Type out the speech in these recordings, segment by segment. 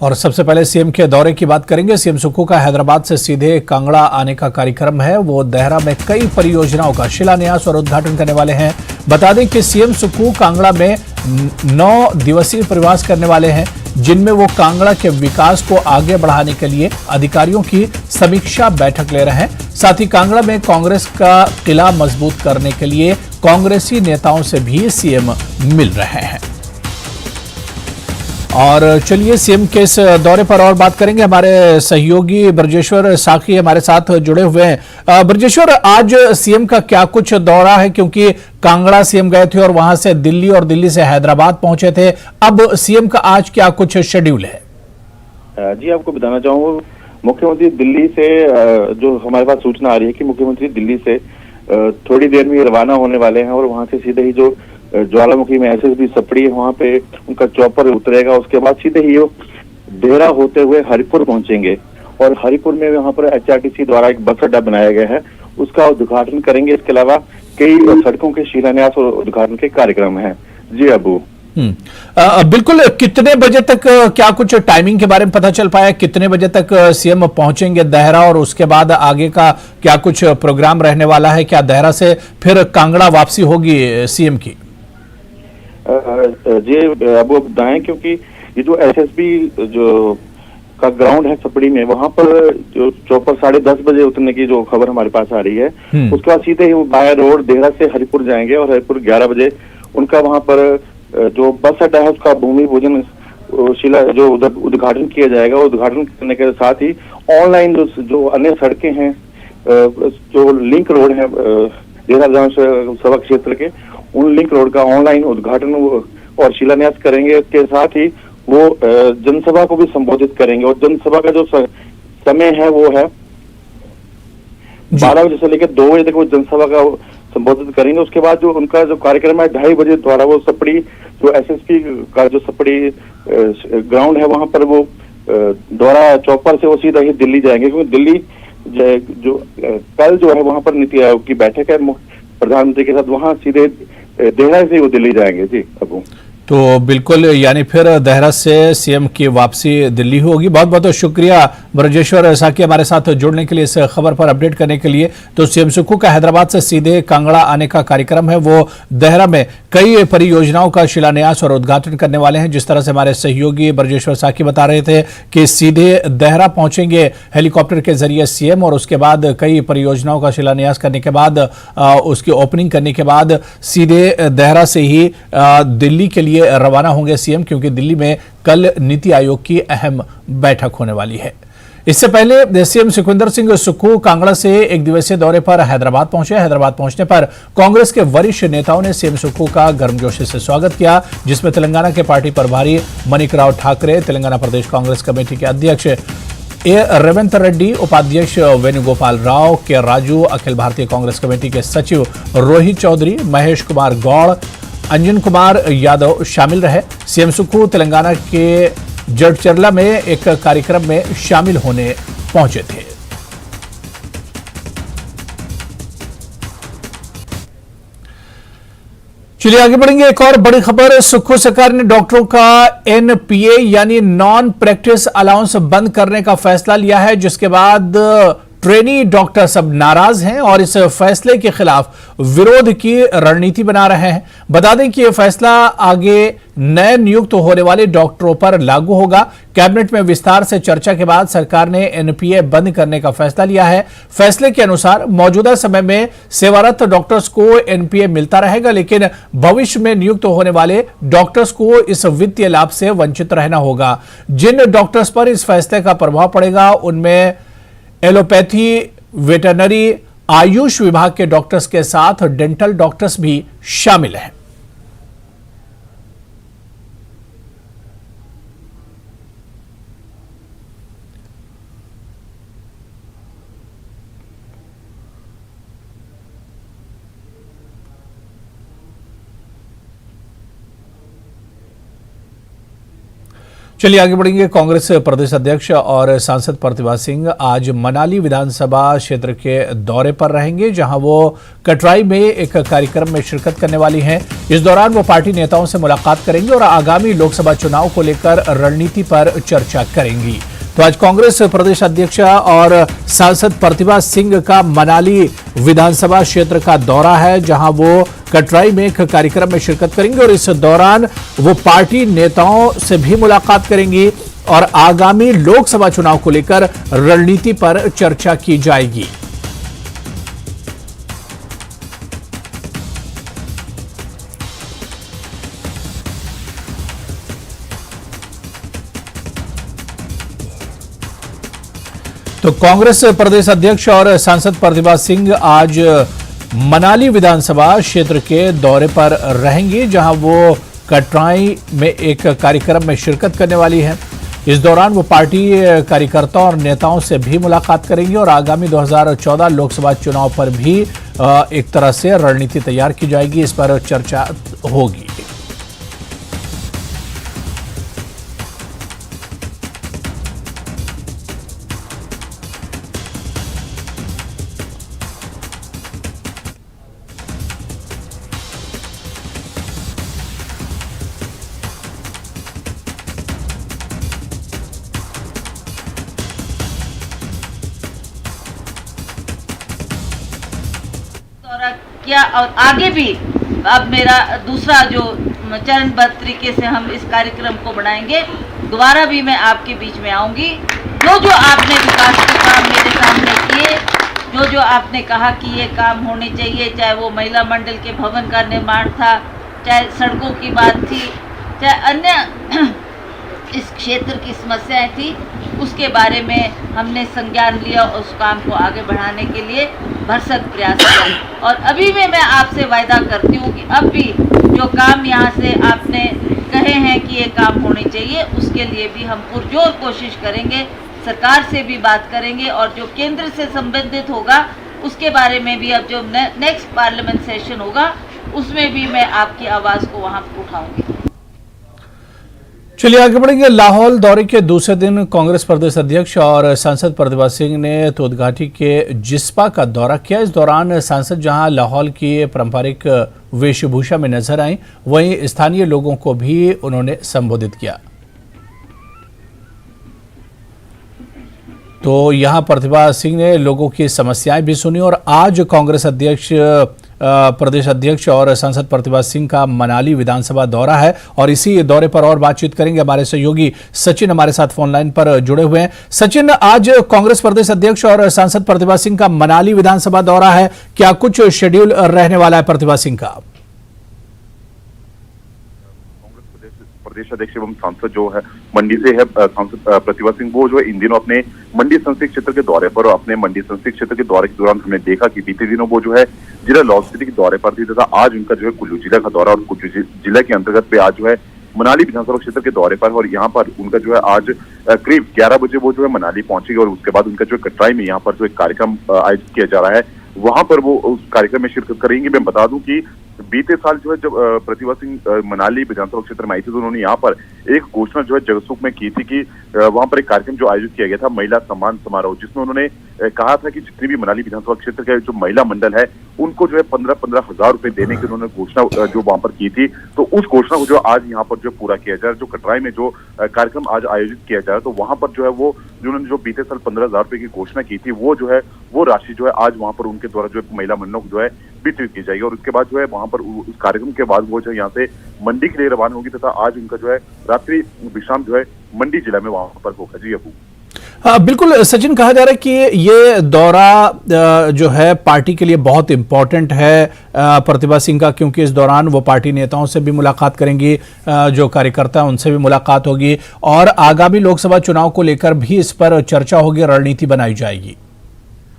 और सबसे पहले सीएम के दौरे की बात करेंगे। सीएम सुक्खू का हैदराबाद से सीधे कांगड़ा आने का कार्यक्रम है। वो देहरा में कई परियोजनाओं का शिलान्यास और उद्घाटन करने वाले हैं। बता दें कि सीएम सुक्खू कांगड़ा में 9 दिवसीय प्रवास करने वाले हैं, जिनमें वो कांगड़ा के विकास को आगे बढ़ाने के लिए अधिकारियों की समीक्षा बैठक ले रहे हैं। साथ ही कांगड़ा में कांग्रेस का किला मजबूत करने के लिए कांग्रेसी नेताओं से भी सीएम मिल रहे हैं। और चलिए सीएम के इस दौरे पर और बात करेंगे। हमारे सहयोगी ब्रजेश्वर साखी हमारे साथ जुड़े हुए हैं। ब्रजेश्वर, आज सीएम का क्या कुछ दौरा है, क्योंकि कांगड़ा सीएम गए थे और वहां से दिल्ली और दिल्ली से हैदराबाद पहुंचे थे। अब सीएम का आज क्या कुछ शेड्यूल है? जी, आपको बताना चाहूंगा, मुख्यमंत्री दिल्ली से जो हमारे पास सूचना आ रही है कि मुख्यमंत्री दिल्ली से थोड़ी देर में रवाना होने वाले हैं और वहां से सीधे ही जो ज्वालामुखी में एसएसबी सपड़ी है वहां पे उनका चॉपर उतरेगा। उसके बाद सीधे ही वो देहरा होते हुए हरिपुर पहुंचेंगे और हरिपुर में वहां पर एचआरटीसी द्वारा एक बस अड्डा बनाया गया है, उसका उद्घाटन करेंगे। इसके अलावा कई सड़कों के शिलान्यास और उद्घाटन के कार्यक्रम हैं। जी अबू, बिल्कुल। कितने बजे तक, क्या कुछ टाइमिंग के बारे में पता चल पाया? कितने बजे तक सीएम पहुंचेंगे देहरा और उसके बाद आगे का क्या कुछ प्रोग्राम रहने वाला है? क्या देहरा से फिर कांगड़ा वापसी होगी सीएम की? जी अब बताएं, क्योंकि ये जो एसएसबी जो का ग्राउंड है सपड़ी में, वहां पर जो चौपर 10:30 बजे उतरने की जो खबर हमारे पास आ रही है, उसके बाद सीधे ही वो बाय रोड देहरा से हरिपुर जाएंगे और हरिपुर 11 बजे उनका वहां पर जो बस अड्डा है उसका भूमि पूजन शिला जो उद्घाटन किया जाएगा। उद्घाटन करने के साथ ही ऑनलाइन जो अन्य सड़कें हैं, जो लिंक रोड है देहरा विधानसभा क्षेत्र के, उन लिंक रोड का ऑनलाइन उद्घाटन और शिलान्यास करेंगे। इसके साथ ही वो जनसभा को भी संबोधित करेंगे और जनसभा का जो समय है वो है 12 बजे से लेकर 2 बजे तक वो जनसभा का संबोधित करेंगे। उसके बाद जो उनका जो कार्यक्रम है 2:30 बजे द्वारा वो सपड़ी जो एसएसपी का जो सपड़ी ग्राउंड है वहां पर वो द्वारा चौपर से वो सीधा ही दिल्ली जाएंगे, क्योंकि दिल्ली जो कल जो है वहां पर नीति आयोग की बैठक है प्रधानमंत्री के साथ, वहां सीधे देहरा से वो दिल्ली जाएंगे। जी अबू, तो बिल्कुल, यानी फिर देहरा से सीएम की वापसी दिल्ली होगी। बहुत बहुत शुक्रिया ब्रजेश्वर साकी हमारे साथ जुड़ने के लिए, इस खबर पर अपडेट करने के लिए। तो सीएम सुक्खू का हैदराबाद से सीधे कांगड़ा आने का कार्यक्रम है। वो देहरा में कई परियोजनाओं का शिलान्यास और उद्घाटन करने वाले हैं। जिस तरह से हमारे सहयोगी ब्रजेश्वर साकी बता रहे थे कि सीधे देहरा पहुंचेंगे हेलीकॉप्टर के जरिए सीएम, और उसके बाद कई परियोजनाओं का शिलान्यास करने के बाद उसकी ओपनिंग करने के बाद सीधे देहरा से ही दिल्ली के लिए रवाना होंगे सीएम, क्योंकि दिल्ली में कल नीति आयोग की अहम बैठक होने वाली है। इससे पहले सीएम सुखविंदर सिंह सुक्खू कांगड़ा से एक दिवसीय दौरे पर हैदराबाद पहुंचे। हैदराबाद पहुंचने पर कांग्रेस के वरिष्ठ नेताओं ने सीएम सुक्खू का गर्मजोशी से स्वागत किया, जिसमें तेलंगाना के पार्टी प्रभारी मणिकराव ठाकरे, तेलंगाना प्रदेश कांग्रेस कमेटी के अध्यक्ष रेवंत रेड्डी, उपाध्यक्ष वेणुगोपाल राव, के राजू, अखिल भारतीय कांग्रेस कमेटी के सचिव रोहित चौधरी, महेश कुमार गौड़, अंजन कुमार यादव शामिल रहे। सीएम सुक्खू तेलंगाना के जडचर्ला में एक कार्यक्रम में शामिल होने पहुंचे थे। चलिए आगे बढ़ेंगे। एक और बड़ी खबर, सुक्खू सरकार ने डॉक्टरों का एनपीए यानी नॉन प्रैक्टिस अलाउंस बंद करने का फैसला लिया है, जिसके बाद ट्रेनी डॉक्टर सब नाराज हैं और इस फैसले के खिलाफ विरोध की रणनीति बना रहे हैं। बता दें कि यह फैसला आगे नए नियुक्त होने वाले डॉक्टरों पर लागू होगा। कैबिनेट में विस्तार से चर्चा के बाद सरकार ने एनपीए बंद करने का फैसला लिया है। फैसले के अनुसार मौजूदा समय में सेवारत डॉक्टर्स को एनपीए मिलता रहेगा, लेकिन भविष्य में नियुक्त होने वाले डॉक्टर्स को इस वित्तीय लाभ से वंचित रहना होगा। जिन डॉक्टर्स पर इस फैसले का प्रभाव पड़ेगा उनमें एलोपैथी, वेटरनरी, आयुष विभाग के डॉक्टर्स के साथ डेंटल डॉक्टर्स भी शामिल हैं। चलिए आगे बढ़ेंगे। कांग्रेस प्रदेश अध्यक्ष और सांसद प्रतिभा सिंह आज मनाली विधानसभा क्षेत्र के दौरे पर रहेंगे, जहां वो कटराई में एक कार्यक्रम में शिरकत करने वाली हैं। इस दौरान वो पार्टी नेताओं से मुलाकात करेंगे और आगामी लोकसभा चुनाव को लेकर रणनीति पर चर्चा करेंगी। तो आज कांग्रेस प्रदेश अध्यक्ष और सांसद प्रतिभा सिंह का मनाली विधानसभा क्षेत्र का दौरा है, जहां वो कटराई में एक कार्यक्रम में शिरकत करेंगे और इस दौरान वो पार्टी नेताओं से भी मुलाकात करेंगी और आगामी लोकसभा चुनाव को लेकर रणनीति पर चर्चा की जाएगी। तो कांग्रेस प्रदेश अध्यक्ष और सांसद प्रतिभा सिंह आज मनाली विधानसभा क्षेत्र के दौरे पर रहेंगे, जहां वो कटराई में एक कार्यक्रम में शिरकत करने वाली हैं। इस दौरान वो पार्टी कार्यकर्ताओं और नेताओं से भी मुलाकात करेंगे और आगामी 2014 लोकसभा चुनाव पर भी एक तरह से रणनीति तैयार की जाएगी, इस पर चर्चा होगी। किया और आगे भी अब मेरा दूसरा जो चरणबद्ध तरीके से हम इस कार्यक्रम को बढ़ाएंगे। दोबारा भी मैं आपके बीच में आऊंगी। जो आपने विकास के काम मेरे सामने किए, जो आपने कहा कि ये काम होने चाहिए, चाहे वो महिला मंडल के भवन का निर्माण था, चाहे सड़कों की बात थी, चाहे अन्य इस क्षेत्र की समस्याएं थी, उसके बारे में हमने संज्ञान लिया और उस काम को आगे बढ़ाने के लिए भरसक प्रयास किया। और अभी भी मैं आपसे वायदा करती हूँ कि अब भी जो काम यहाँ से आपने कहे हैं कि ये काम होने चाहिए, उसके लिए भी हम पुरजोर कोशिश करेंगे, सरकार से भी बात करेंगे और जो केंद्र से संबंधित होगा उसके बारे में भी अब जो नेक्स्ट पार्लियामेंट सेशन होगा उसमें भी मैं आपकी आवाज़ को वहाँ उठाऊंगी। चलिए आगे बढ़ेंगे। लाहौल दौरे के दूसरे दिन कांग्रेस प्रदेश अध्यक्ष और सांसद प्रतिभा सिंह ने तोदघाटी के जिस्पा का दौरा किया। इस दौरान सांसद जहां लाहौल की पारंपरिक वेशभूषा में नजर आई, वहीं स्थानीय लोगों को भी उन्होंने संबोधित किया। तो यहां प्रतिभा सिंह ने लोगों की समस्याएं भी सुनी और आज कांग्रेस प्रदेश अध्यक्ष और सांसद प्रतिभा सिंह का मनाली विधानसभा दौरा है और इसी दौरे पर और बातचीत करेंगे। हमारे सहयोगी सचिन हमारे साथ फोन लाइन पर जुड़े हुए हैं। सचिन, आज कांग्रेस प्रदेश अध्यक्ष और सांसद प्रतिभा सिंह का मनाली विधानसभा दौरा है, क्या कुछ शेड्यूल रहने वाला है प्रतिभा सिंह का? प्रदेश अध्यक्ष एवं सांसद जो है मंडी से है सांसद प्रतिभा सिंह, वो जो है इन दिनों अपने मंडी संसदीय क्षेत्र के दौरे पर, अपने मंडी संसदीय क्षेत्र के दौरे के दौरान हमने देखा कि बीते दिनों वो जो है जिला लाहौल स्पीति के दौरे पर थी तथा आज उनका जो है कुल्लू जिला का दौरा और कुल्लू जिला के अंतर्गत पे आज जो है मनाली विधानसभा क्षेत्र के दौरे पर और यहाँ पर उनका जो है आज करीब 11 बजे वो जो है मनाली पहुंचेगी और उसके बाद उनका जो है कटराई में यहाँ पर जो एक कार्यक्रम आयोजित किया जा रहा है, वहां पर वो उस कार्यक्रम में शिरकत करेंगे। मैं बता दूं कि बीते साल जो है जब प्रतिभा सिंह मनाली विधानसभा क्षेत्र में आई थी तो उन्होंने यहाँ पर एक घोषणा जो है जगसूख में की थी कि वहां पर एक कार्यक्रम जो आयोजित किया गया था महिला सम्मान समारोह, जिसमें उन्होंने कहा था कि जितनी भी मनाली विधानसभा क्षेत्र के जो महिला मंडल है उनको जो है 15-15 हजार रुपए देने की उन्होंने घोषणा जो वहां पर की थी। तो उस घोषणा को जो आज यहाँ पर जो पूरा किया जा रहा है, जो कटराई में जो कार्यक्रम आज आयोजित किया जा रहा है, तो वहां पर जो है वो उन्होंने जो बीते साल 15,000 रुपए की घोषणा की थी वो जो है वो राशि जो है आज वहां पर उनके द्वारा जो है महिला मंडलों को जो है वितरित की जाएगी और उसके बाद जो है वहां पर उस कार्यक्रम के बाद वो जो है यहाँ से मंडी के लिए रवाना होगी तथा आज उनका जो है रात्रि विश्राम जो है मंडी जिला में वहां पर होगा। जी अबू। बिल्कुल सचिन, कहा जा रहा है कि ये दौरा जो है पार्टी के लिए बहुत इंपॉर्टेंट है प्रतिभा सिंह का, क्योंकि इस दौरान वो पार्टी नेताओं से भी मुलाकात करेंगी, जो कार्यकर्ता उनसे भी मुलाकात होगी और आगामी लोकसभा चुनाव को लेकर भी इस पर चर्चा होगी, रणनीति बनाई जाएगी।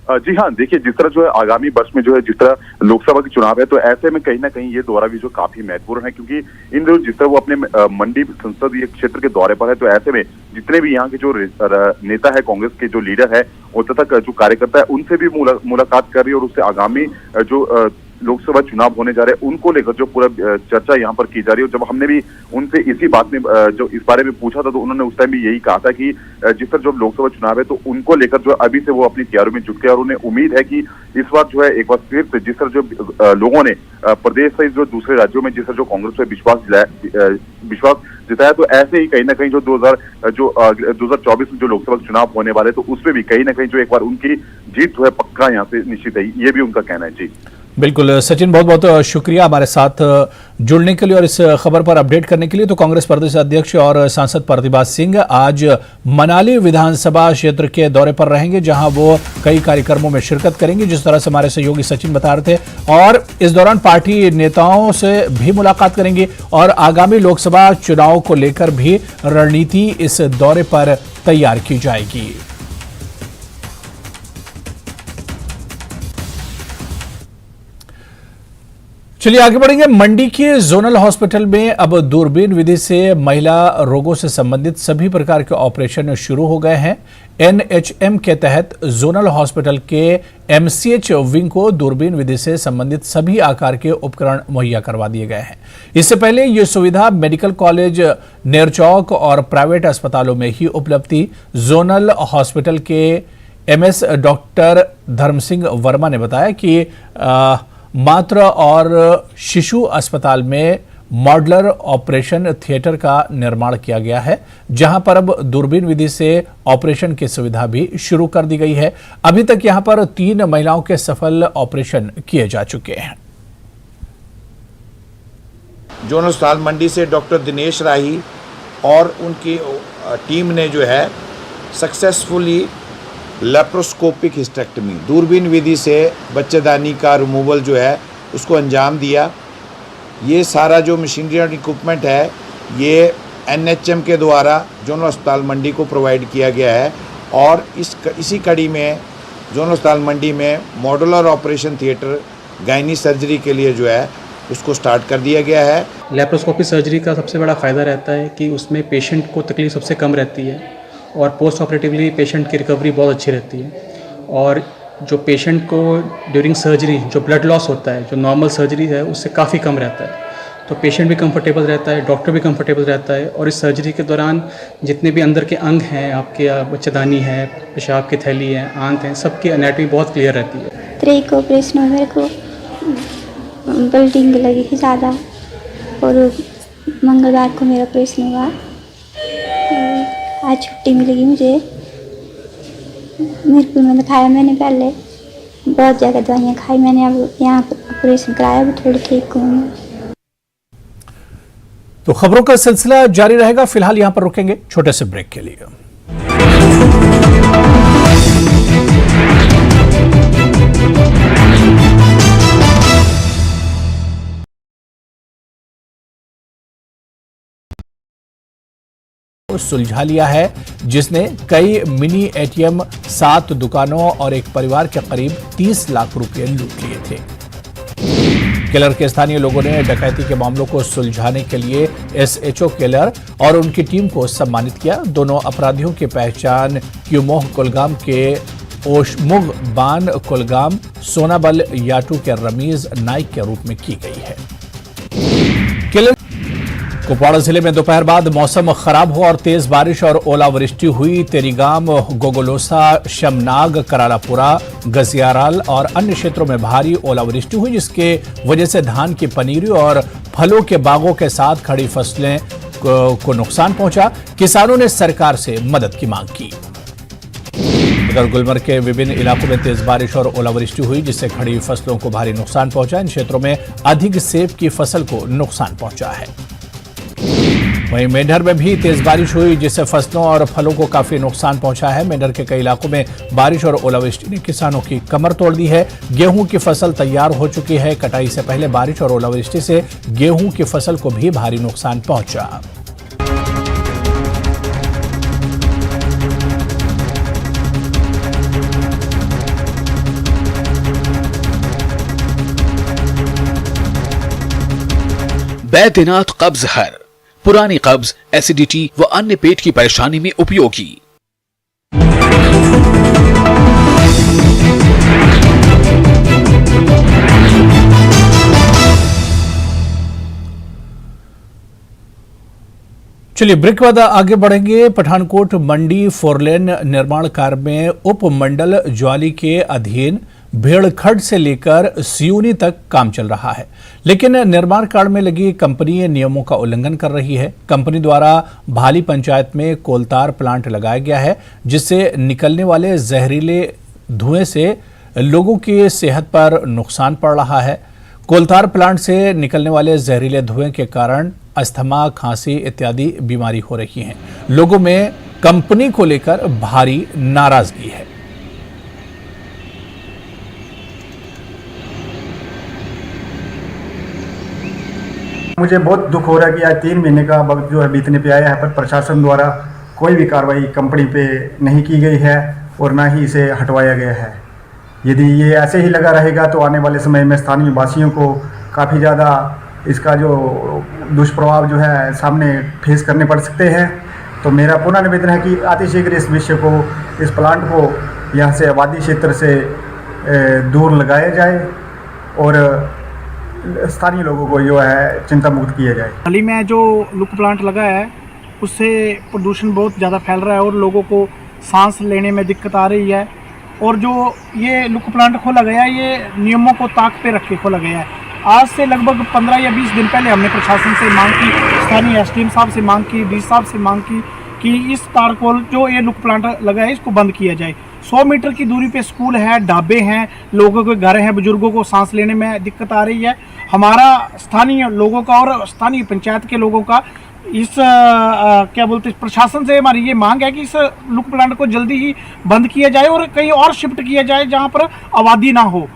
जी हाँ, देखिए जिस तरह जो है आगामी वर्ष में जो है जिस तरह लोकसभा के चुनाव है, तो ऐसे में कहीं ना कहीं ये दौरा भी जो काफी महत्वपूर्ण है, क्योंकि इन दिनों जिस तरह वो अपने मंडी संसदीय क्षेत्र के दौरे पर है, तो ऐसे में जितने भी यहाँ के जो नेता है, कांग्रेस के जो लीडर है और तथा जो कार्यकर्ता है, उनसे भी मुलाकात कर रही है और उससे आगामी जो लोकसभा चुनाव होने जा रहे हैं उनको लेकर जो पूरा चर्चा यहाँ पर की जा रही है। जब हमने भी उनसे इसी बात में जो इस बारे में पूछा था तो उन्होंने उस टाइम भी यही कहा था कि जिस तरह जो लोकसभा चुनाव है तो उनको लेकर जो अभी से वो अपनी तैयारियों में जुट गए और उन्हें उम्मीद है कि इस बार जो है एक बार फिर से जिस तरह जो लोगों ने प्रदेश सहित जो दूसरे राज्यों में जिस तरह जो कांग्रेस पे विश्वास जिताया तो ऐसे ही कहीं ना कहीं जो 2024 में जो लोकसभा चुनाव होने वाले तो उसमें भी कहीं ना कहीं जो एक बार उनकी जीत जो है पक्का यहाँ से निश्चित है, ये भी उनका कहना है। जी बिल्कुल सचिन, बहुत बहुत शुक्रिया हमारे साथ जुड़ने के लिए और इस खबर पर अपडेट करने के लिए। तो कांग्रेस प्रदेश अध्यक्ष और सांसद प्रतिभा सिंह आज मनाली विधानसभा क्षेत्र के दौरे पर रहेंगे, जहां वो कई कार्यक्रमों में शिरकत करेंगे, जिस तरह से हमारे सहयोगी सचिन बता रहे थे। और इस दौरान पार्टी नेताओं से भी मुलाकात करेंगे और आगामी लोकसभा चुनाव को लेकर भी रणनीति इस दौरे पर तैयार की जाएगी। चलिए आगे बढ़ेंगे। मंडी के जोनल हॉस्पिटल में अब दूरबीन विधि से महिला रोगों से संबंधित सभी प्रकार के ऑपरेशन शुरू हो गए हैं। एनएचएम के तहत जोनल हॉस्पिटल के एमसीएच विंग को दूरबीन विधि से संबंधित सभी आकार के उपकरण मुहैया करवा दिए गए हैं। इससे पहले ये सुविधा मेडिकल कॉलेज नेरचौक और प्राइवेट अस्पतालों में ही उपलब्ध थी। जोनल हॉस्पिटल के एमएस डॉक्टर धर्म सिंह वर्मा ने बताया कि मातृ और शिशु अस्पताल में मॉडलर ऑपरेशन थिएटर का निर्माण किया गया है, जहां पर अब दूरबीन विधि से ऑपरेशन की सुविधा भी शुरू कर दी गई है। अभी तक यहां पर 3 महिलाओं के सफल ऑपरेशन किए जा चुके हैं। जोनल अस्पताल मंडी से डॉक्टर दिनेश राही और उनकी टीम ने जो है सक्सेसफुली लेप्रोस्कोपिक हिस्टेक्टमी दूरबीन विधि से बच्चेदानी का रिमूवल जो है उसको अंजाम दिया। ये सारा जो मशीनरी और इक्विपमेंट है ये एनएचएम के द्वारा जोनल अस्पताल मंडी को प्रोवाइड किया गया है और इसी कड़ी में जोनल अस्पताल मंडी में modular operation theatre gynae surgery के लिए जो है उसको स्टार्ट कर दिया गया है। लेप्रोस्कोपी सर्जरी का सबसे बड़ा फ़ायदा रहता है कि उसमें पेशेंट को तकलीफ सबसे कम रहती है और पोस्ट ऑपरेटिवली पेशेंट की रिकवरी बहुत अच्छी रहती है। और जो पेशेंट को ड्यूरिंग सर्जरी जो ब्लड लॉस होता है, जो नॉर्मल सर्जरी है, उससे काफ़ी कम रहता है। तो पेशेंट भी कंफर्टेबल रहता है, डॉक्टर भी कंफर्टेबल रहता है। और इस सर्जरी के दौरान जितने भी अंदर के अंग हैं, आपके बच्चेदानी है, पेशाब की थैली है, आंत हैं, सबकी एनाटमी बहुत क्लियर रहती है। 3 को ऑपरेशन में मेरे को ब्लीडिंग लगी थी ज़्यादा और मंगलवार को मेरा ऑपरेशन हुआ। आज छुट्टी मिलेगी मुझे। मीरपुर में दिखाया मैंने, पहले बहुत ज़्यादा दवाइयाँ खाई मैंने, अब यहाँ पर ऑपरेशन कराया, अब थोड़ी ठीक हूँ। तो खबरों का सिलसिला जारी रहेगा। फिलहाल यहां पर रुकेंगे छोटे से ब्रेक के लिए। सुलझा लिया है, जिसने कई मिनी एटीएम, 7 दुकानों और एक परिवार के करीब 30 लाख रुपए लूट लिए थे। केलर के स्थानीय लोगों ने डकैती के मामलों को सुलझाने के लिए एसएचओ केलर और उनकी टीम को सम्मानित किया। दोनों अपराधियों की पहचान क्यूमोह कुलगाम के ओशमुग बान कुलगाम, सोनाबल याटू के रमीज नाइक के रूप में की गई है। केलर कुपवाड़ा जिले में दोपहर बाद मौसम खराब हुआ और तेज बारिश और ओलावृष्टि हुई। तेरीगाम, गोगोलोसा, शमनाग, करालापुरा, गजियाराल और अन्य क्षेत्रों में भारी ओलावृष्टि हुई, जिसके वजह से धान की पनीरी और फलों के बागों के साथ खड़ी फसलें को नुकसान पहुंचा। किसानों ने सरकार से मदद की मांग की। उधर गुलमर्ग के विभिन्न इलाकों में तेज बारिश और ओलावृष्टि हुई, जिससे खड़ी फसलों को भारी नुकसान पहुंचा। इन क्षेत्रों में अधिक सेब की फसल को नुकसान पहुंचा है। वहीं मेंढर में भी तेज बारिश हुई, जिससे फसलों और फलों को काफी नुकसान पहुंचा है। मेंढर के कई इलाकों में बारिश और ओलावृष्टि ने किसानों की कमर तोड़ दी है। गेहूं की फसल तैयार हो चुकी है। कटाई से पहले बारिश और ओलावृष्टि से गेहूं की फसल को भी भारी नुकसान पहुंचा। बैद्यनाथ कब्ज हर, पुरानी कब्ज, एसिडिटी व अन्य पेट की परेशानी में उपयोगी। चलिए ब्रेक के बाद आगे बढ़ेंगे। पठानकोट मंडी फोरलेन निर्माण कार्य में उपमंडल ज्वाली के अधीन भेड़खड से लेकर सियूनी तक काम चल रहा है, लेकिन निर्माण कार्य में लगी कंपनी नियमों का उल्लंघन कर रही है। कंपनी द्वारा भाली पंचायत में कोलतार प्लांट लगाया गया है, जिससे निकलने वाले जहरीले धुएं से लोगों की सेहत पर नुकसान पड़ रहा है। कोलतार प्लांट से निकलने वाले जहरीले धुएं के कारण अस्थमा, खांसी इत्यादि बीमारी हो रही हैं। लोगों में कंपनी को लेकर भारी नाराजगी है। मुझे बहुत दुख हो रहा है कि आज 3 महीने का वक्त जो है बीतने पे आया है, पर प्रशासन द्वारा कोई भी कार्रवाई कंपनी पे नहीं की गई है और ना ही इसे हटवाया गया है। यदि ये ऐसे ही लगा रहेगा तो आने वाले समय में स्थानीय वासियों को काफ़ी ज़्यादा इसका जो दुष्प्रभाव जो है सामने फेस करने पड़ सकते हैं। तो मेरा पुनः निवेदन है कि अतिशीघ्र इस विषय को, इस प्लांट को यहाँ से आबादी क्षेत्र से दूर लगाया जाए और स्थानीय लोगों को जो है चिंता मुक्त किया जाए। हाल ही में जो लुक प्लांट लगा है उससे प्रदूषण बहुत ज़्यादा फैल रहा है और लोगों को सांस लेने में दिक्कत आ रही है। और जो ये लुक प्लांट खोला गया है, ये नियमों को ताक पे रख के खोला गया है। आज से लगभग 15 या 20 दिन पहले हमने प्रशासन से मांग की, स्थानीय एसडीएम साहब से मांग की, डी साहब से मांग की कि इस तारकोल जो ये लुक प्लांट लगा है इसको बंद किया जाए। 100 मीटर की दूरी पे स्कूल है, ढाबे हैं, लोगों के घर हैं, बुजुर्गों को सांस लेने में दिक्कत आ रही है। हमारा स्थानीय लोगों का और स्थानीय पंचायत के लोगों का इस क्या बोलते हैं, प्रशासन से हमारी ये मांग है कि इस लुक प्लांट को जल्दी ही बंद किया जाए और कहीं और शिफ्ट किया जाए जहां पर आबादी ना हो।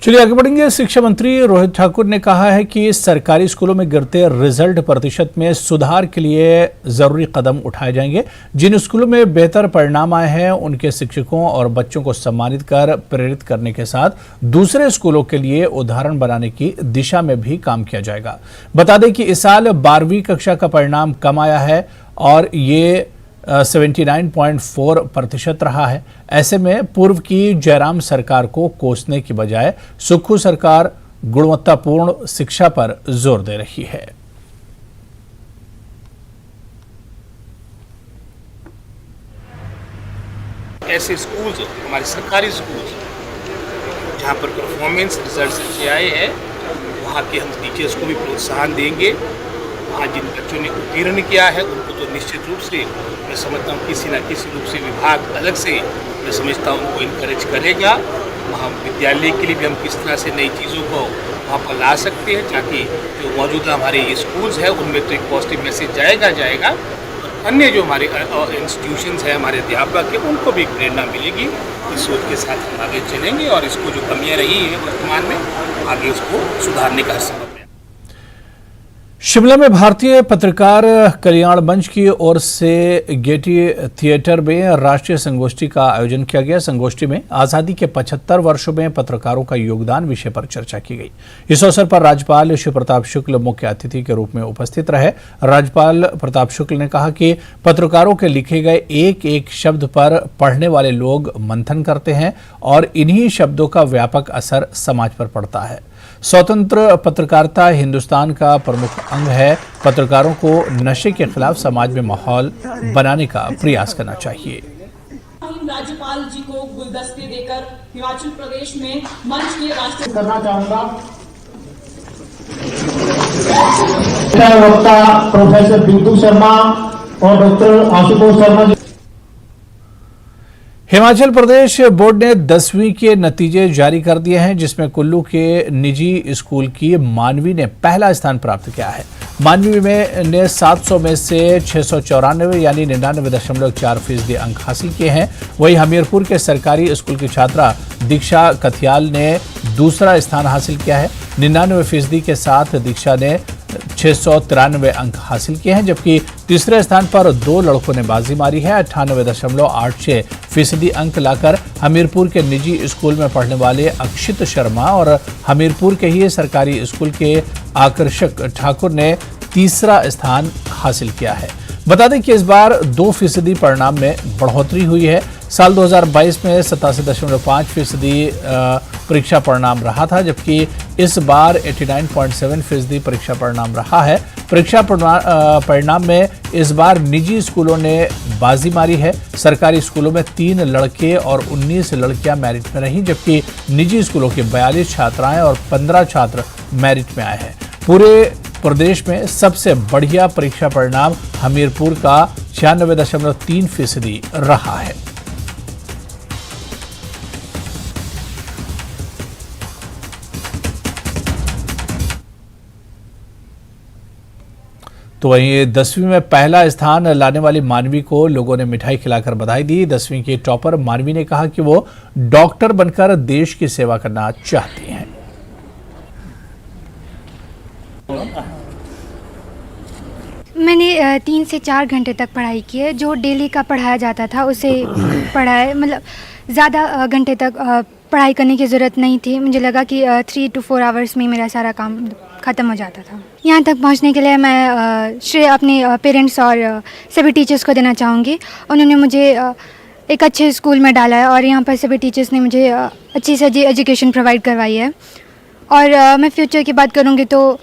चलिए आगे बढ़ेंगे। शिक्षा मंत्री रोहित ठाकुर ने कहा है कि सरकारी स्कूलों में गिरते रिजल्ट प्रतिशत में सुधार के लिए जरूरी कदम उठाए जाएंगे। जिन स्कूलों में बेहतर परिणाम आए हैं उनके शिक्षकों और बच्चों को सम्मानित कर प्रेरित करने के साथ दूसरे स्कूलों के लिए उदाहरण बनाने की दिशा में भी काम किया जाएगा। बता दें कि इस साल 12वीं कक्षा का परिणाम कम आया है और ये 79.4% रहा है। ऐसे में पूर्व की जयराम सरकार को कोसने की बजाय सुक्खू सरकार गुणवत्तापूर्ण शिक्षा पर जोर दे रही है। ऐसे स्कूल्स, हमारे सरकारी स्कूल्स जहाँ पर परफॉर्मेंस रिजल्ट्स अच्छे आए हैं, वहाँ के हम टीचर्स को भी प्रोत्साहन देंगे। वहाँ जिन बच्चों ने उत्तीर्ण किया है उनको तो निश्चित रूप से मैं समझता हूँ किसी न किसी रूप से विभाग अलग से मैं समझता हूँ उनको इनकरेज करेगा। वहाँ विद्यालय के लिए भी हम किस तरह से नई चीज़ों को वहाँ पर ला सकते हैं ताकि जो मौजूदा हमारे ये स्कूल्स हैं उनमें तो एक पॉजिटिव मैसेज जाएगा। अन्य जो हमारे इंस्टीट्यूशंस हैं, हमारे अध्यापक हैं, उनको भी प्रेरणा मिलेगी। इस सोच के साथ हम आगे चलेंगे और इसको जो कमियाँ रही हैं वर्तमान में आगे उसको सुधारने का संभव है। शिमला में भारतीय पत्रकार कल्याण मंच की ओर से गेटी थिएटर में राष्ट्रीय संगोष्ठी का आयोजन किया गया। संगोष्ठी में आजादी के 75 वर्षों में पत्रकारों का योगदान विषय पर चर्चा की गई। इस अवसर पर राज्यपाल शिव प्रताप शुक्ल मुख्य अतिथि के रूप में उपस्थित रहे। राज्यपाल प्रताप शुक्ल ने कहा कि पत्रकारों के लिखे गए एक एक शब्द पर पढ़ने वाले लोग मंथन करते हैं और इन्हीं शब्दों का व्यापक असर समाज पर पड़ता है। स्वतंत्र पत्रकारिता हिंदुस्तान का प्रमुख अंग है। पत्रकारों को नशे के खिलाफ समाज में माहौल बनाने का प्रयास करना चाहिए। राज्यपाल जी को गुलदस्ते देकर हिमाचल प्रदेश में मंच के राष्ट्र करना चाहूंगा। वक्ता प्रोफेसर बिंदु शर्मा और डॉक्टर आशुतोष शर्मा जी। हिमाचल प्रदेश बोर्ड ने 10वीं के नतीजे जारी कर दिए हैं, जिसमें कुल्लू के निजी स्कूल की मानवी ने पहला स्थान प्राप्त किया है। मानवी में ने 700 में से 694 यानी 99.4% अंक हासिल किए हैं। वहीं हमीरपुर के सरकारी स्कूल की छात्रा दीक्षा कथियाल ने दूसरा स्थान हासिल किया है। 99% के साथ दीक्षा ने 693 अंक हासिल किए हैं, जबकि तीसरे स्थान पर 2 लड़कों ने बाजी मारी है। 98.86% अंक लाकर हमीरपुर के निजी स्कूल में पढ़ने वाले अक्षित शर्मा और हमीरपुर के ही सरकारी स्कूल के आकर्षक ठाकुर ने तीसरा स्थान हासिल किया है। बता दें कि इस बार 2% परिणाम में बढ़ोतरी हुई है। साल 2022 में 87.5% परीक्षा परिणाम रहा था, जबकि इस बार 89.7% परीक्षा परिणाम रहा है। परीक्षा परिणाम में इस बार निजी स्कूलों ने बाजी मारी है। सरकारी स्कूलों में 3 लड़के और 19 लड़कियां मेरिट में रहीं, जबकि निजी स्कूलों की 42 छात्राएं और 15 छात्र मेरिट में आए हैं। पूरे प्रदेश में सबसे बढ़िया परीक्षा परिणाम हमीरपुर का 96.3% रहा है। तो वहीं 10वीं में पहला स्थान लाने वाली मानवी को लोगों ने मिठाई खिलाकर बधाई दी। 10वीं की टॉपर मानवी ने कहा कि वो डॉक्टर बनकर देश की सेवा करना चाहती हैं। मैंने 3 से 4 घंटे तक पढ़ाई की है। जो डेली का पढ़ाया जाता था उसे पढ़ा है, मतलब ज़्यादा घंटे तक पढ़ाई करने की ज़रूरत नहीं थी। मुझे लगा कि 3 to 4 आवर्स में मेरा सारा काम ख़त्म हो जाता था। यहाँ तक पहुँचने के लिए मैं श्रेय अपने पेरेंट्स और सभी टीचर्स को देना चाहूँगी। उन्होंने मुझे एक अच्छे स्कूल में डाला है और यहाँ पर सभी टीचर्स ने मुझे अच्छी से अच्छी एजुकेशन प्रोवाइड करवाई है। और मैं फ्यूचर की बात करूँगी तो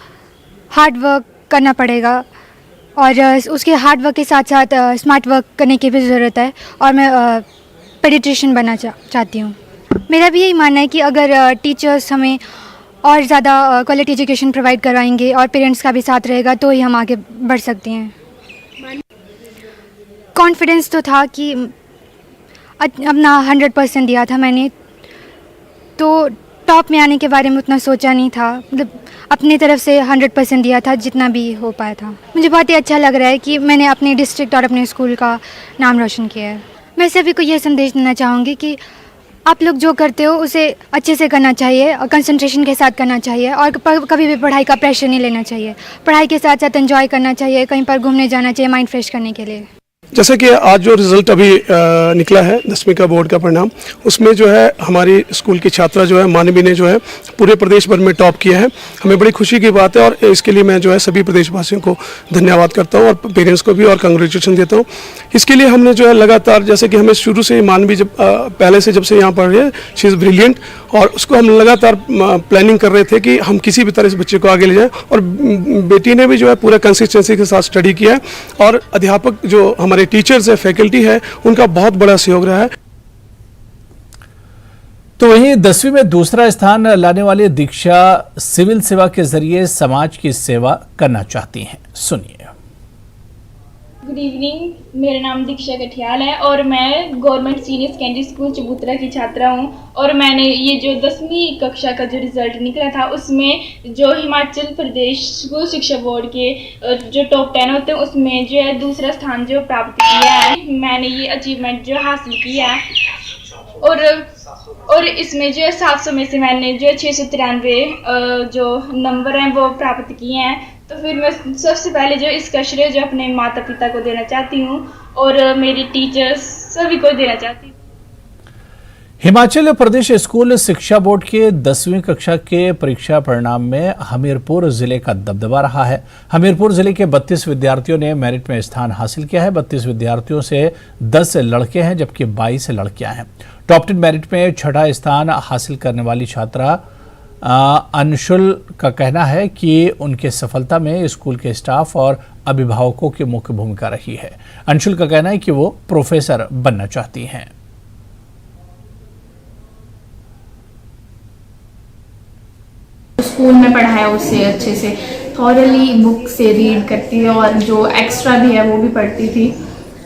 हार्ड वर्क करना पड़ेगा और उसके हार्ड वर्क के साथ साथ स्मार्ट वर्क करने की भी ज़रूरत है और मैं पेडिट्रिशियन बनना चाहती हूँ। मेरा भी यही मानना है कि अगर टीचर्स हमें और ज़्यादा क्वालिटी एजुकेशन प्रोवाइड करवाएंगे और पेरेंट्स का भी साथ रहेगा तो ही हम आगे बढ़ सकते हैं। कॉन्फिडेंस तो था कि अपना 100% दिया था मैंने, तो टॉप में आने के बारे में उतना सोचा नहीं था। मतलब अपनी तरफ से 100% दिया था जितना भी हो पाया था। मुझे बहुत ही अच्छा लग रहा है कि मैंने अपने डिस्ट्रिक्ट और अपने स्कूल का नाम रोशन किया है। मैं सभी को ये संदेश देना चाहूँगी कि आप लोग जो करते हो उसे अच्छे से करना चाहिए और कंसंट्रेशन के साथ करना चाहिए और कभी भी पढ़ाई का प्रेशर नहीं लेना चाहिए। पढ़ाई के साथ साथ एंजॉय करना चाहिए, कहीं पर घूमने जाना चाहिए माइंड फ्रेश करने के लिए। जैसे कि आज जो रिज़ल्ट अभी निकला है 10वीं का बोर्ड का परिणाम, उसमें जो है हमारी स्कूल की छात्रा जो है मानवी ने जो है पूरे प्रदेश भर में टॉप किया है। हमें बड़ी खुशी की बात है और इसके लिए मैं जो है सभी प्रदेशवासियों को धन्यवाद करता हूं और पेरेंट्स को भी और कंग्रेचुलेशन देता हूं। इसके लिए हमने जो है लगातार, जैसे कि हमें शुरू से मानवी जब पहले से जब से यहाँ पढ़ रही है, शी इज़ ब्रिलियंट, और उसको हम लगातार प्लानिंग कर रहे थे कि हम किसी भी तरह इस बच्चे को आगे ले जाएँ। और बेटी ने भी जो है पूरा कंसिस्टेंसी के साथ स्टडी किया है और अध्यापक जो हमारे टीचर्स है, फैकल्टी है, उनका बहुत बड़ा सहयोग रहा है। तो वहीं 10वीं में दूसरा स्थान लाने वाली दीक्षा सिविल सेवा के जरिए समाज की सेवा करना चाहती हैं। सुनिए। गुड इवनिंग, मेरा नाम दीक्षा कठियाल है और मैं गवर्नमेंट सीनियर सेकेंडरी स्कूल चबूतरा की छात्रा हूं। और मैंने ये जो 10वीं कक्षा का जो रिज़ल्ट निकला था उसमें जो हिमाचल प्रदेश स्कूल शिक्षा बोर्ड के जो टॉप 10 होते हैं उसमें जो है दूसरा स्थान जो प्राप्त किया है। मैंने ये अचीवमेंट जो हासिल किया है और इसमें जो है 700 में से मैंने जो है 693 जो नंबर हैं वो प्राप्त किए हैं। तो फिर मैं सबसे पहले जो इसका श्रेय जो अपने माता पिता को देना चाहती हूँ और मेरी टीचर्स सभी को देना चाहती हूँ। हिमाचल प्रदेश स्कूल शिक्षा बोर्ड के 10वीं कक्षा के परीक्षा परिणाम में हमीरपुर जिले का दबदबा रहा है। हमीरपुर जिले के 32 विद्यार्थियों ने मेरिट में स्थान हासिल किया है। 32 विद्यार्थियों से 10 लड़के हैं जबकि 22 लड़कियां हैं। टॉप 10 मेरिट में 6ठा स्थान हासिल करने वाली छात्रा अंशुल का कहना है कि उनके सफलता में स्कूल के स्टाफ और अभिभावकों की मुख्य भूमिका रही है। अंशुल का कहना है कि वो प्रोफेसर बनना चाहती हैं। स्कूल में पढ़ाया उससे अच्छे से थॉरली बुक से रीड करती है और जो एक्स्ट्रा भी है वो भी पढ़ती थी।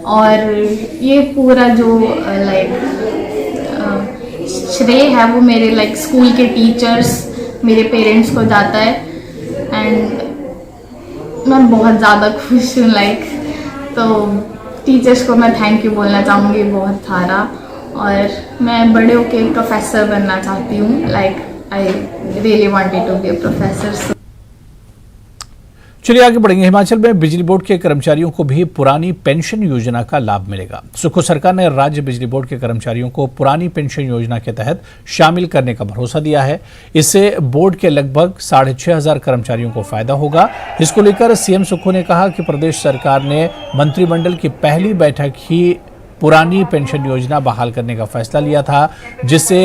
और ये पूरा जो श्रेय है वो मेरे स्कूल के टीचर्स, मेरे पेरेंट्स को जाता है। एंड मैं बहुत ज़्यादा खुश हूँ। तो टीचर्स को मैं थैंक यू बोलना चाहूँगी बहुत सारा। और मैं बड़े होकर प्रोफेसर बनना चाहती हूँ। I really wanted to be a professor. चलिए आगे बढ़ेंगे। हिमाचल में बिजली बोर्ड के कर्मचारियों को भी पुरानी पेंशन योजना का लाभ मिलेगा। सुखो सरकार ने राज्य बिजली बोर्ड के कर्मचारियों को पुरानी पेंशन योजना के तहत शामिल करने का भरोसा दिया है। इससे बोर्ड के लगभग 6,500 कर्मचारियों को फायदा होगा। इसको लेकर सीएम सुक्खू ने कहा कि प्रदेश सरकार ने मंत्रिमंडल की पहली बैठक ही पुरानी पेंशन योजना बहाल करने का फैसला लिया था, जिससे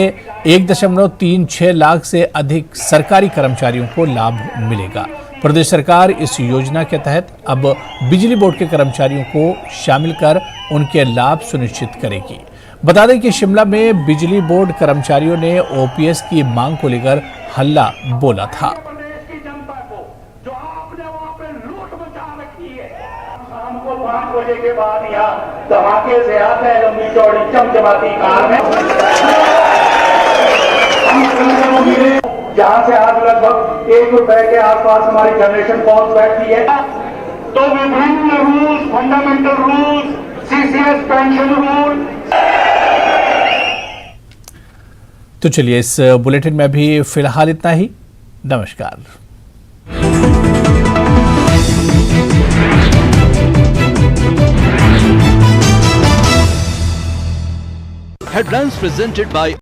1.36 लाख से अधिक सरकारी कर्मचारियों को लाभ मिलेगा। प्रदेश सरकार इस योजना के तहत अब बिजली बोर्ड के कर्मचारियों को शामिल कर उनके लाभ सुनिश्चित करेगी। बता दें कि शिमला में बिजली बोर्ड कर्मचारियों ने ओपीएस की मांग को लेकर हल्ला बोला था। शाम को 5 बजे के बाद यहाँ धमाके से आते हैं लंबी चौड़ी चमचमाती कार में, जहाँ से आज लगभग ₹1 के आसपास हमारी जनरेशन पहुंच बैठती है। तो विभिन्न rules, fundamental rules, CCS pension rule. तो चलिए इस बुलेटिन में भी फिलहाल इतना ही। नमस्कार। Headlines presented by